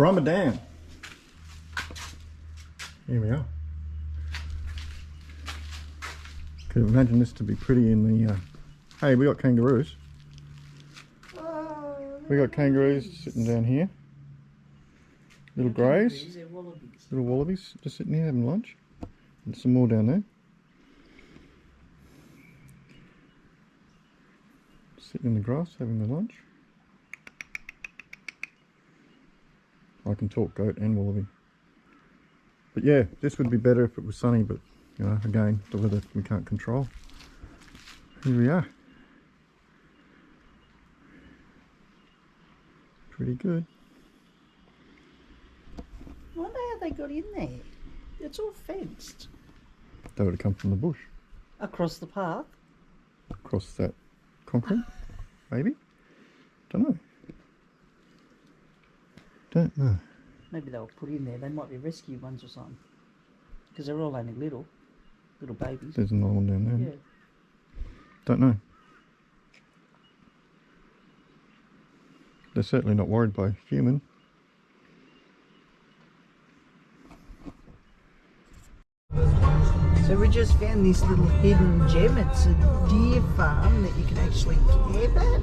Barumba Dam. Here we are. Could imagine this to be pretty in the... Hey, we got kangaroos. We got kangaroos sitting down here. Little greys. Little wallabies just sitting here having lunch. And some more down there. Sitting in the grass having their lunch. I can talk goat and wallaby. But yeah, this would be better if it was sunny, but you know, again, the weather we can't control. Here we are. Pretty good. I wonder how they got in there. It's all fenced. They would have come from the bush. Across the path? Across that concrete, maybe? Don't know. Don't know. Maybe they were put in there. They might be rescue ones or something. Because they're all only little babies. There's another one down there. Yeah. Don't know. They're certainly not worried by human. So we just found this little hidden gem. It's a deer farm that you can actually camp at.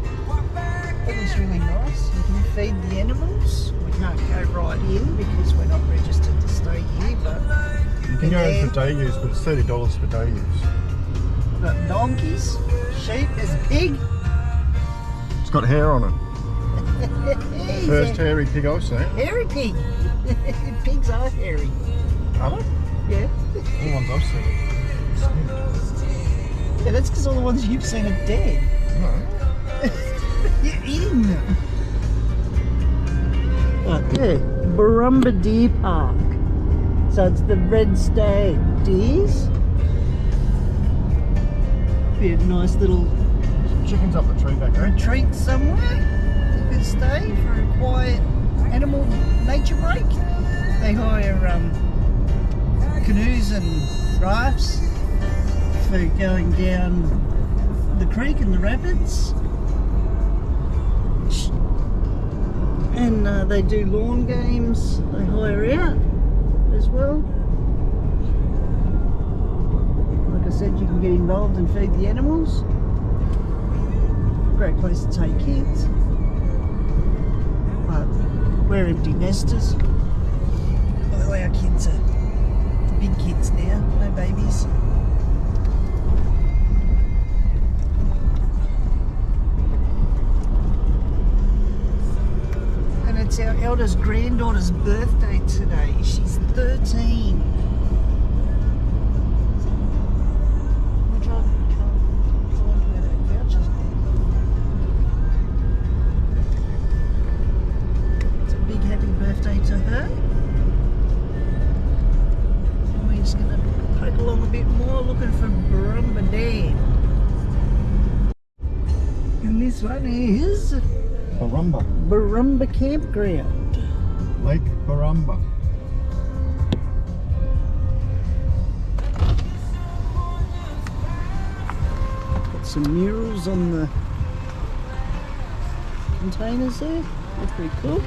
That looks really nice. You can feed the animals. We can't go right in because we're not registered to stay here, but you can go in for day use, but it's $30 for day use. We've got donkeys, sheep, there's a pig. It's got hair on it. First hairy pig I've seen. Hairy pig. Pigs are hairy. Are they? Yeah. All the ones I've seen. Yeah, that's because all the ones you've seen are dead. No. You're eating them. Okay, Barumba Deer Park. So it's the red stag deers. Be a nice little Chickens up the tree back there. retreat somewhere. You could stay for a quiet animal nature break. They hire canoes and rafts for going down the creek and the rapids. And they do lawn games, they hire out as well. Like I said, you can get involved and feed the animals. Great place to take kids. But we're empty nesters. Well, our kids are big kids now, no babies. It's our eldest granddaughter's birthday today. She's 13. Which I can't find where that voucher's gone. It's a big happy birthday to her. And we're just going to poke along a bit more looking for Barumba Dam. And this one is Barumba. Barumba Campground. Lake Barumba. Got some murals on the containers there. They're pretty cool.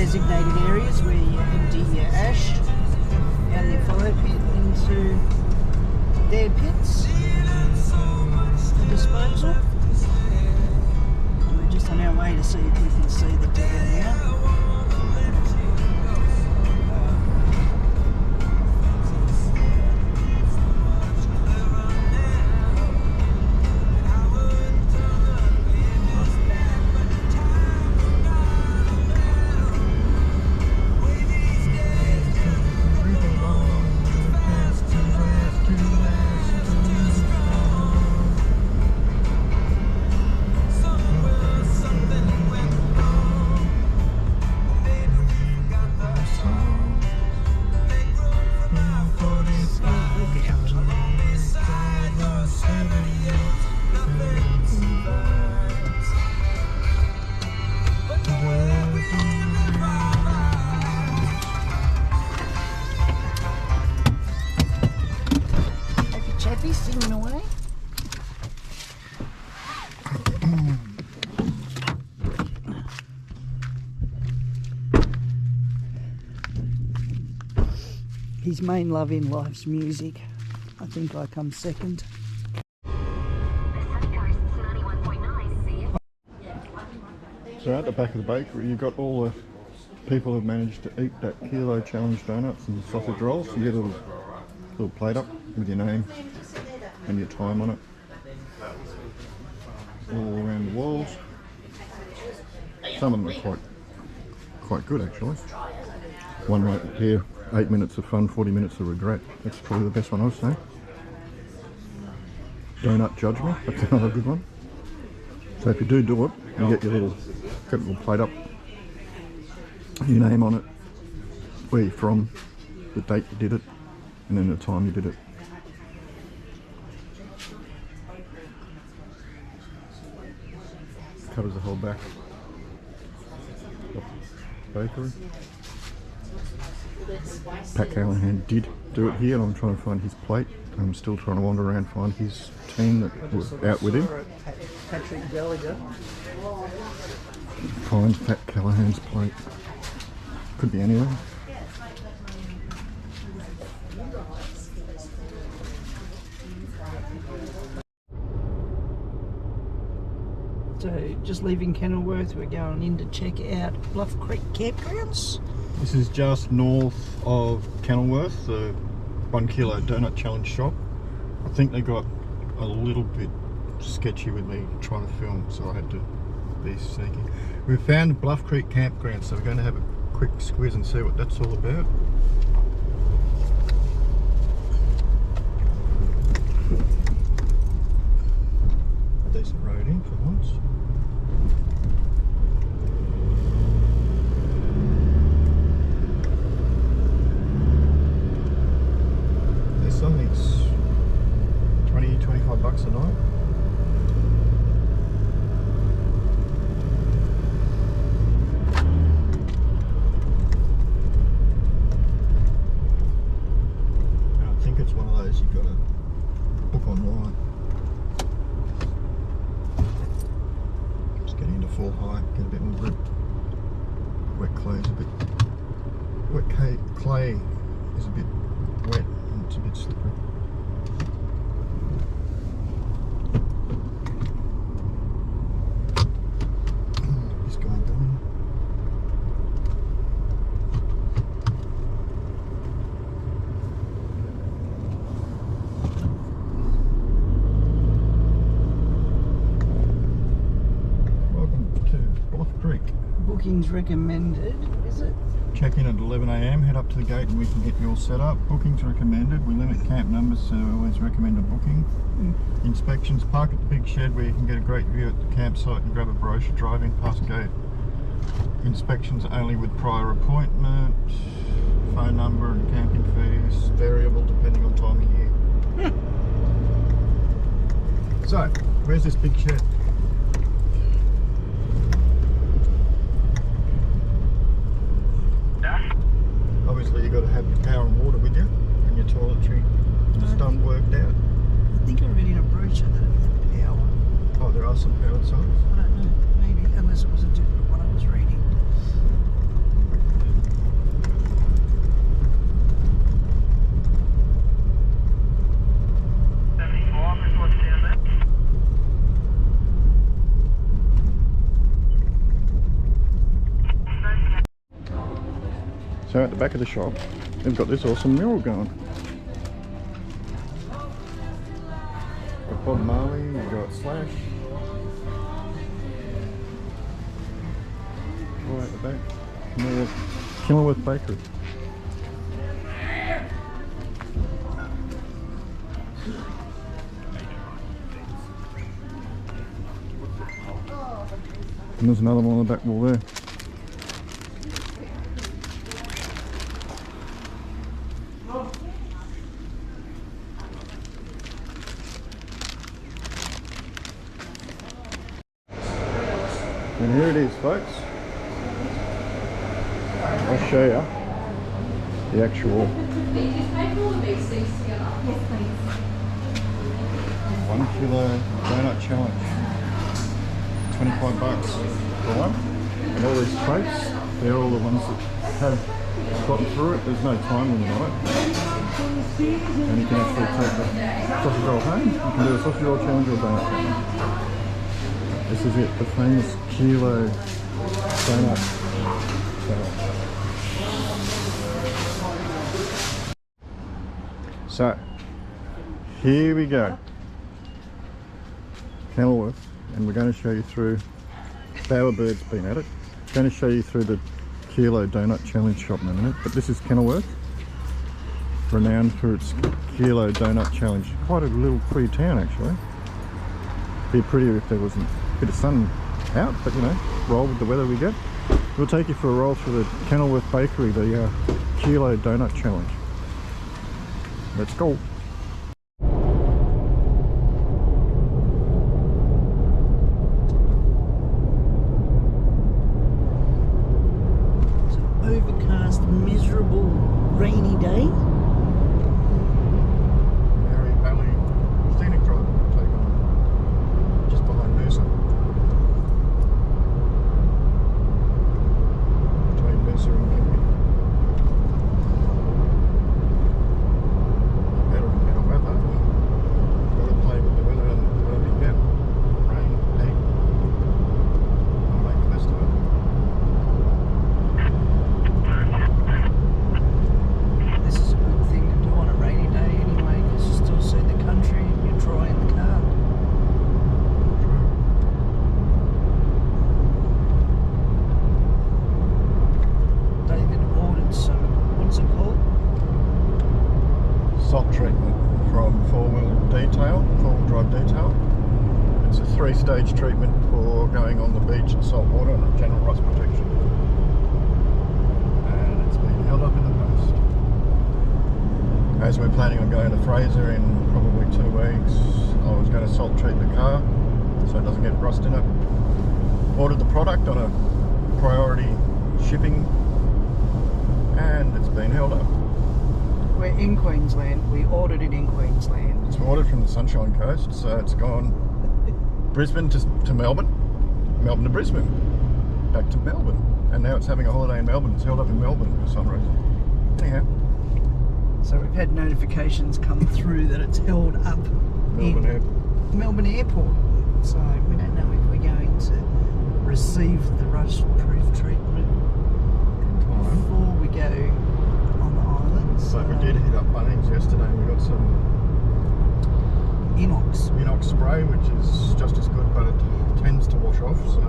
designated areas where you empty your ash out of your fire pit into their pits for disposal. We're just on our way to see if we can see the digger now. Chappy singing away. His main love in life's music. I think I come second. So at the back of the bakery, you've got all the people who've managed to eat that kilo challenge donuts and sausage rolls. You get a little plate up with your name and your time on it. All around the walls. Some of them are quite good actually. One right here, 8 minutes of fun, 40 minutes of regret. That's probably the best one I've seen. Donut Judge Me, that's another good one. So if you do it, you get your little plate up, your name on it, where you're from, the date you did it, and then the time you did it. Covers the whole back of the bakery. Pat Callahan did do it here, and I'm trying to find his plate. I'm still trying to wander around, find his team that was out with him. Patrick Gallagher. Find Pat Callahan's plate. Could be anyone. So just leaving Kennilworth, we're going in to check out Bluff Creek Campgrounds. This is just north of Kennilworth, the 1 kilo donut challenge shop. I think they got a little bit sketchy with me trying to film, so I had to be sneaky. We found Bluff Creek Campground, so we're going to have a quick squiz and see what that's all about. Decent road in for once. This something's 20-25 bucks a night. I think it's one of those you've got to book online. Just getting into full high, get a bit more grip. Wet clay's a bit. Clay is a bit wet and it's a bit slippery. He's going down. Welcome to Bluff Creek. Bookings recommended, is it? Check in at 11 AM, head up to the gate and we can get you all set up. Bookings recommended. We limit camp numbers, so we always recommend a booking. Inspections, park at the big shed where you can get a great view at the campsite and grab a brochure. Driving past gate. Inspections only with prior appointment. Phone number and camping fees variable depending on time of year. So, where's this big shed? Obviously you've got to have your power and water with you and your toiletry stuff worked out. I think I read in a brochure that it had power. Oh, there are some powered sites? I don't know, maybe, unless it was a different one I was reading. So at the back of the shop, they've got this awesome mural going. Got Bob Marley, you've got Slash. Right at the back, Kennilworth Bakery. And there's another one on the back wall there. And here it is, folks. I'll show you the actual 1 kilo donut challenge. 25 bucks for one. And all these crates, they're all the ones that have gotten through it. There's no time limit on it. And you can actually take the sausage roll home. You can do a sausage roll challenge or a donut challenge. This is it, the famous kilo donut challenge. So, here we go. Kennilworth, and we're going to show you through, Bowerbird's been at it, going to show you through the kilo donut challenge shop in a minute, but this is Kennilworth, renowned for its kilo donut challenge. Quite a little pretty town actually. Be prettier if there wasn't a bit of sun out, but you know, roll with the weather we get. We'll take you for a roll through the Kennilworth Bakery, the kilo donut challenge. Let's go. Overcast, miserable, rainy day. Mary Valley scenic drive take on just behind Noosa. Between Noosa and Kennilworth. Better and better weather. Gotta play with the weather and whatever you get. Rain, heat. I'll make the best of it. This is a good thing to do on a rainy day anyway, because you still see the country and you're dry in the car. David ordered some, what's it called? Salt treatment from four-wheel drive detail. It's a 3-stage treatment for going on the beach in salt water and general rust protection. And it's been held up in the post. As we're planning on going to Fraser in probably 2 weeks, I was going to salt treat the car so it doesn't get rust in it. Ordered the product on a priority shipping and it's been held up. We're in Queensland, we ordered it in Queensland. It's ordered from the Sunshine Coast, so it's gone Brisbane to Melbourne, Melbourne to Brisbane, back to Melbourne, and now it's having a holiday in Melbourne. It's held up in Melbourne for some reason. Anyhow, So we've had notifications come through that it's held up in Melbourne Airport. So we don't know if we're going to receive the rust-proof treatment before we go on the islands. So we did hit up Bunnings yesterday and we got some Inox spray, which is just as good, but it tends to wash off, so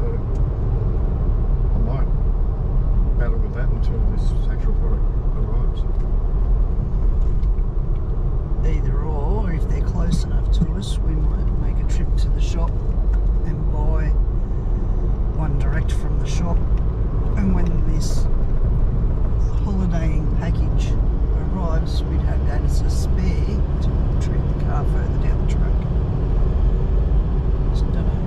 I might battle with that until this actual product arrives. Either or, if they're close enough to us, we might make a trip to the shop and buy one direct from the shop. And when this holidaying package arrives, we'd have that as a spare to treat the car further down the track. Just don't know.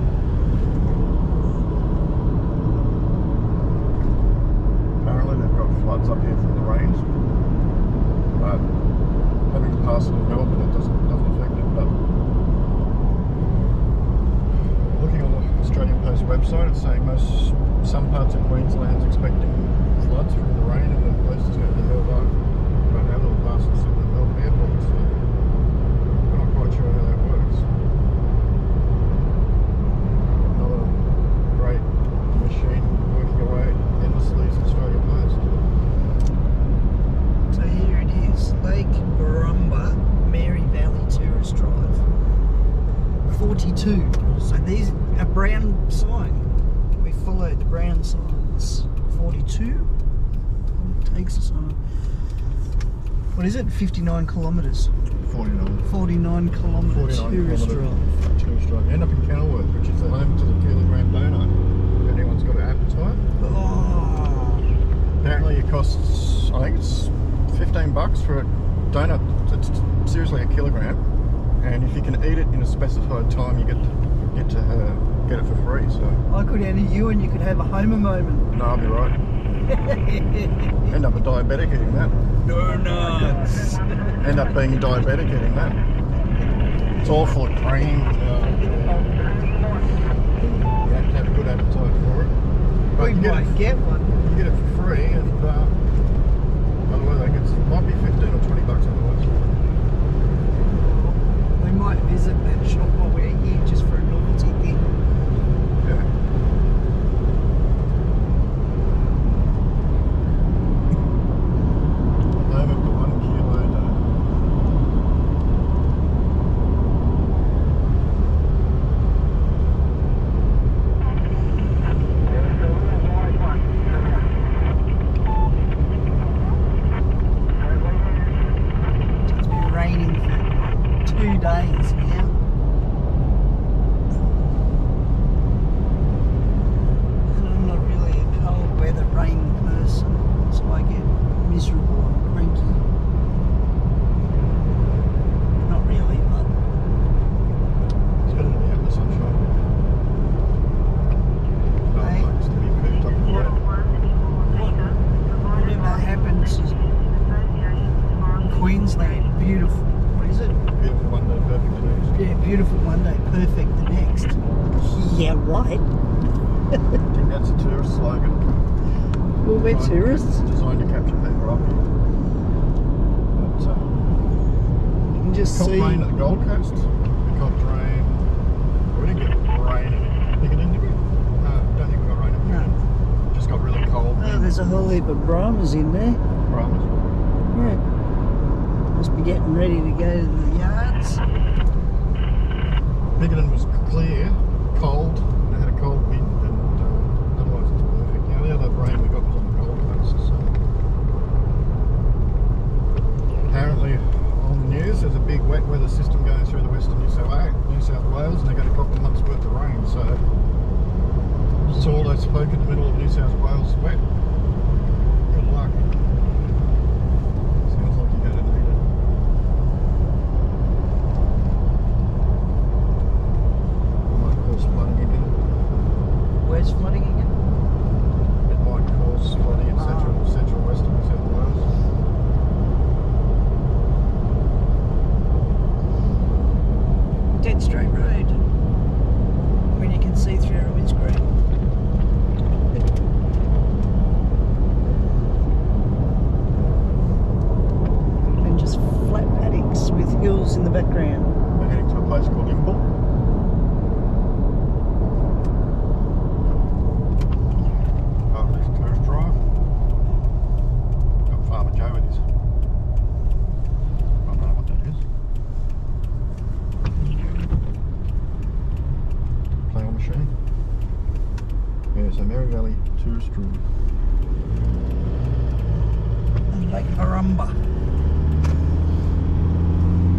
Apparently they've got floods up here from the rains, but having to pass it in Melbourne, it doesn't affect it. But looking on the Australian Post website, it's saying some parts of Queensland's expecting floods from the rain, and the coast is going to be held up. But how they'll pass it through the Melbourne airport, so we're not quite sure how that works. Another great machine working away endlessly is Australian Post. 42. So these a brown sign. We followed the brown signs. 42 takes us on. What is it? 59 kilometres. 49. 49 kilometre tourist drive. Tourist drive. End up in Kennilworth, which is the home to the kilogram donut. If anyone's got an appetite. Oh. Apparently it costs, I think it's $15 for a donut. It's seriously a kilogram. And if you can eat it in a specified time, you get to get it for free. So I could enter you and you could have a Homer moment. no, I'll be right. End up a diabetic eating that. Donuts. End up being a diabetic eating that. It's all full of cream. You have to have a good appetite for it. But We you might get one. You get it for free, and otherwise, I guess it might be $15 or $20 otherwise. We might visit that shop while we're here just for a novelty thing. Yeah. Home of the 1 kilo donut. It's been raining for 2 days now. And I'm not really a cold weather rain person, so I get miserable and cranky. Not really, but It's better to be out in the sunshine. Hey. Likes to be cooped up in the bed. whatever happens is Queensland, beautiful. What is it? Beautiful one day, perfect the next. Yeah, beautiful one day, perfect the next. Yeah, right. I think that's a tourist slogan. Well, we're tourists. It's designed to capture people up here. But You can just got see. rain at the Gold Coast. We got rain. We didn't get rain at Piccadilly, did we? No, don't think we got rain at No. Piccadilly. Just got really cold. Oh, there's a whole heap of Brahmas in there. Brahmas. Yeah. Must be getting ready to go to the yards. Piccadilly was clear, cold. They had a cold wind, and otherwise it's perfect. Now the other rain we got was on the Gold Coast. So apparently on the news there's a big wet weather system going through the western New South Wales, and they got a couple of months worth of rain. So all they spoke in the middle of New South Wales is wet. Good luck. Sounds like you're going to need it. Might cause flooding again. Where's flooding again? It might cause flooding in central western New South Wales. Dead straight road. When you can see through our windscreen. And just flat paddocks with hills in the background. We're heading to a place called Imble. After this tourist drive. Got Farmer Joe with his. I don't know what that is. Plough machine. Yeah, so Mary Valley tourist route. And Lake Barumba.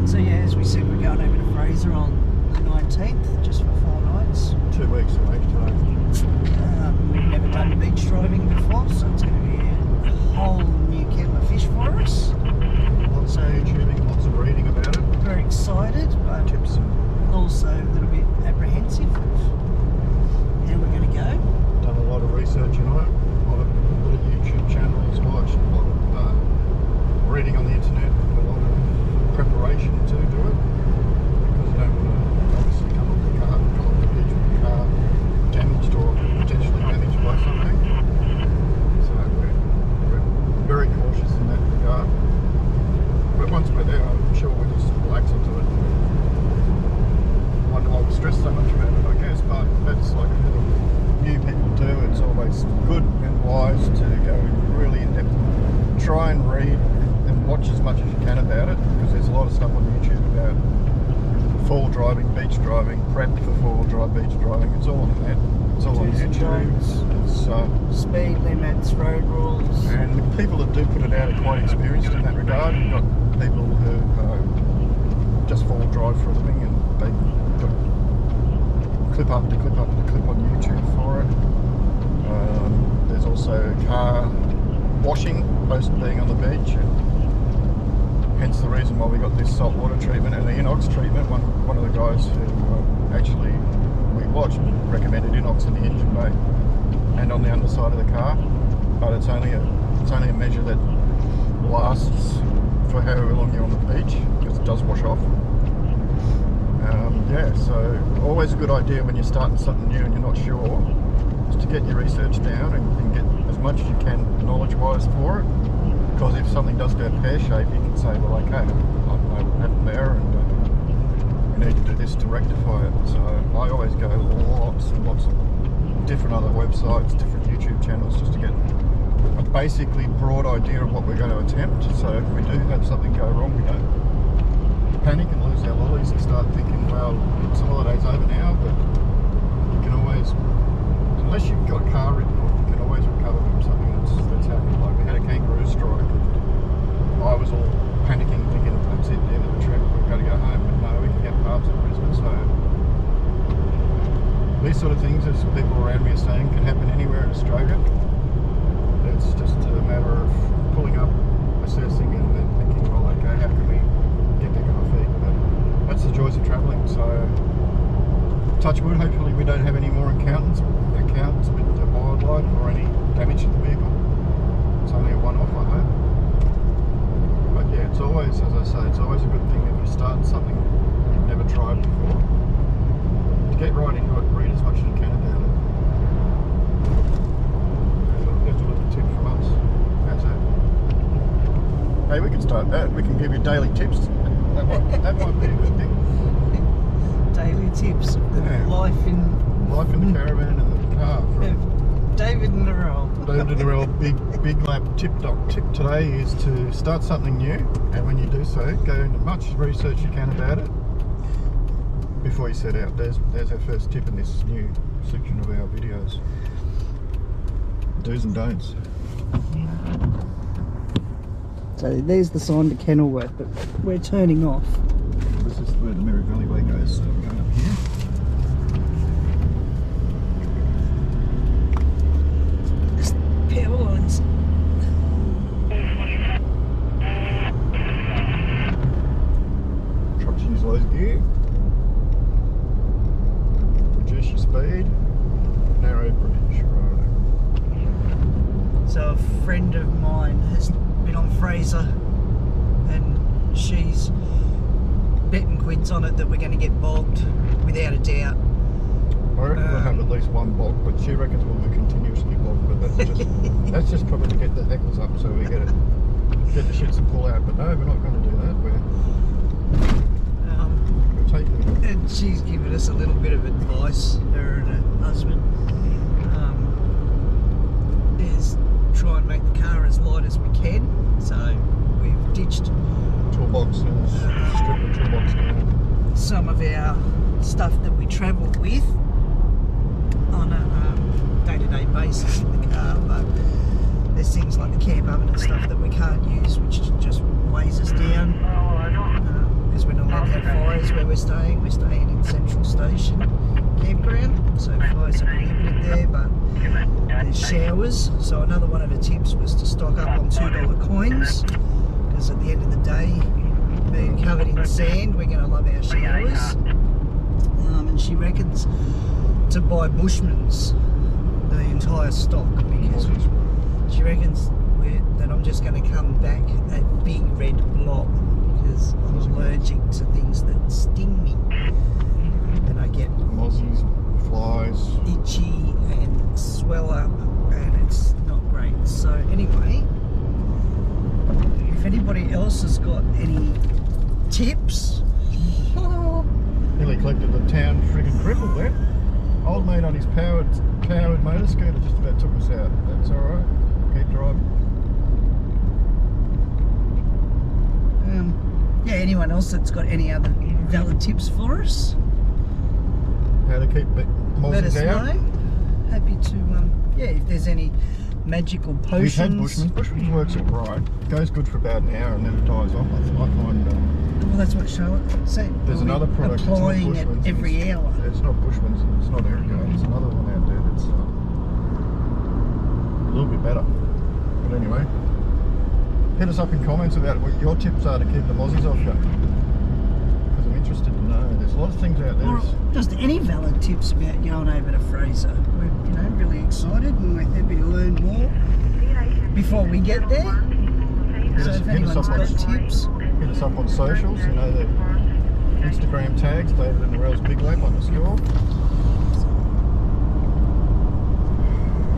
So yeah, as we said, we're going over to Fraser on the 19th, just for 4 nights. 2 weeks away today. We've never done beach driving before, so it's going to be a whole new kettle of fish for us. Lots of YouTubing, lots of reading about it. Very excited, but Tips and also a little bit apprehensive of how we're going to go. done a lot of research on it. A lot of YouTube channels watched, a lot of reading on the internet, a lot of preparation to do it. Because you don't want to obviously come off the car, come off the beach with the car damaged or potentially damaged by something. So we're very cautious in that regard. But once we're there, I'm sure we'll just relax into it. Wonder why we stress so much about it, I guess, but that's like a little new people do. It's always good and wise to go really in depth, try and read and watch as much as you can about it, because there's a lot of stuff on YouTube about fall driving, beach driving, prep for fall drive, beach driving. It's all on the net. It's all on Do's and YouTube. It's speed limits, road rules. and the people that do put it out are quite experienced in that regard. You've got people who just fall drive for a living, and they put clip after clip after clip on YouTube for it. There's also car washing post being on the beach, and hence the reason why we got this saltwater treatment and the inox treatment. One of the guys who actually we watched recommended inox in the engine bay and on the underside of the car, but it's only a measure that lasts for however long you're on the beach, because it does wash off. Yeah, so always a good idea when you're starting something new and you're not sure, is to get your research down and get as much as you can knowledge-wise for it. Because if something does go pear-shaped, you can say, well, okay, I don't know what happened there, and we need to do this to rectify it. So I always go lots and lots of different other websites, different YouTube channels, just to get a basically broad idea of what we're going to attempt. So if we do have something go wrong, we don't panic and lose our lollies and start thinking, well, it's holiday's over now, but you can always, unless you've got a car written off, you can always recover from something that's happened. Like we had a kangaroo strike, and I was all panicking, thinking that's it, the end of the trip, we're going to go home, but no, we can get parts of Brisbane. So these sort of things, as people around me are saying, can happen anywhere in Australia. It's just a matter of pulling up, assessing, and then thinking, well, okay, how can we get back on our feet? But that's the joys of travelling. So touch wood, hopefully we don't have any more encounters with the wildlife or any damage to the vehicle. It's only a one-off, I hope. But yeah, it's always, as I say, it's always a good thing if you start something you've never tried before, to get right into it and read as much as you can about it. That's a little tip from us. How's that? Hey, we can start that. We can give you daily tips. That might be a good thing. Daily tips of the life in the caravan and the car. David in the roll. David in the roll. Big lap tip today is to start something new, and when you do so, go into much research you can about it before you set out. There's our first tip in this new section of our videos. Do's and don'ts. So there's the sign to Kennilworth, but we're turning off. This is where the Merry Valley Way goes, going up here. There's power lines. Trucks use low gear. Reduce your speed. Narrow bridge. Right. So a friend of mine has been on Fraser, and she's betting quids on it that we're going to get bogged, without a doubt. I reckon we'll have at least one bog, but she reckons we'll be continuously bogged. But that's just probably to get the heckles up, so we get the shits and pull out. But no, we're not going to do that. We're taking it. And she's given us a little bit of advice. Her and her husband is try and make the car as light as we can. So we've ditched toolbox and strip the toolbox down. Some of our stuff that we travel with on a day-to-day basis in the car, but there's things like the camp oven and stuff that we can't use, which just weighs us down, because we're not allowed to have fires where we're staying. We're staying in Central Station campground, so fires are prohibited there, but there's showers. So another one of the tips was to stock up on $2 coins, because at the end of the day, being covered in sand, we're going to love our showers. And she reckons to buy Bushman's, the entire stock, because she reckons that I'm just going to come back a big red blob, because I'm allergic to things that sting me, and I get mozzies, flies, itchy and swell up, and it's not great. So anyway, if anybody else has got any tips. Nearly collected the town friggin' cripple there. Old mate on his powered motor scooter just about took us out. That's alright. Keep driving. yeah, anyone else that's got any other valid tips for us, How to keep let us mozzies out. know. Happy to, yeah, if there's any magical potions. We've had Bushman's. Bushman's works all right. Goes good for about an hour and then it dies off. I find Well, that's what Charlotte said. there's another product that's not applying it Bushman's. every hour. It's not Bushman's. It's not Ergo. There's another one out there that's a little bit better. But anyway, hit us up in comments about what your tips are to keep the mozzies off you. Because I'm interested to know. There's a lot of things out there. Or just any valid tips about going over to Fraser. We're, really excited and we're happy to learn more before we get there. So if anyone's got tips, hit us up on socials. You know, the Instagram tags, David and Narelle's Big Lap _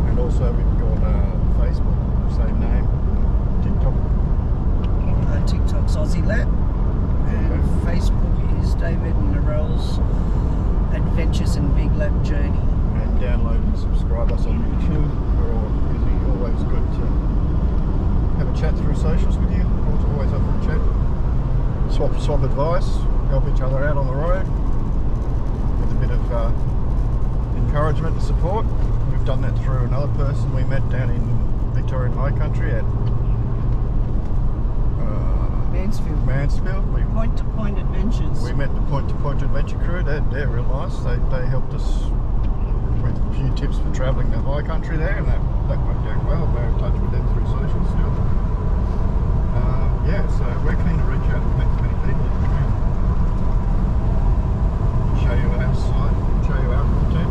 and also we've got Facebook, same name, TikTok. TikTok's Aussie Lap, and Facebook is David and Narelle's Adventures and Big Lap Journey. And download and subscribe us on YouTube. We're always good to have a chat through socials with you. We're always up for a chat. Swap advice, help each other out on the road with a bit of encouragement and support. We've done that through another person we met down in Victorian High Country at Mansfield. Point to Point Adventures. We met the Point to Point Adventure crew. They're real nice. They helped us with a few tips for travelling the high country there, and that went down well. We're in touch with them through socials still. Yeah, so we're keen to reach out and connect to many people if we can. Show you our site, show you our content.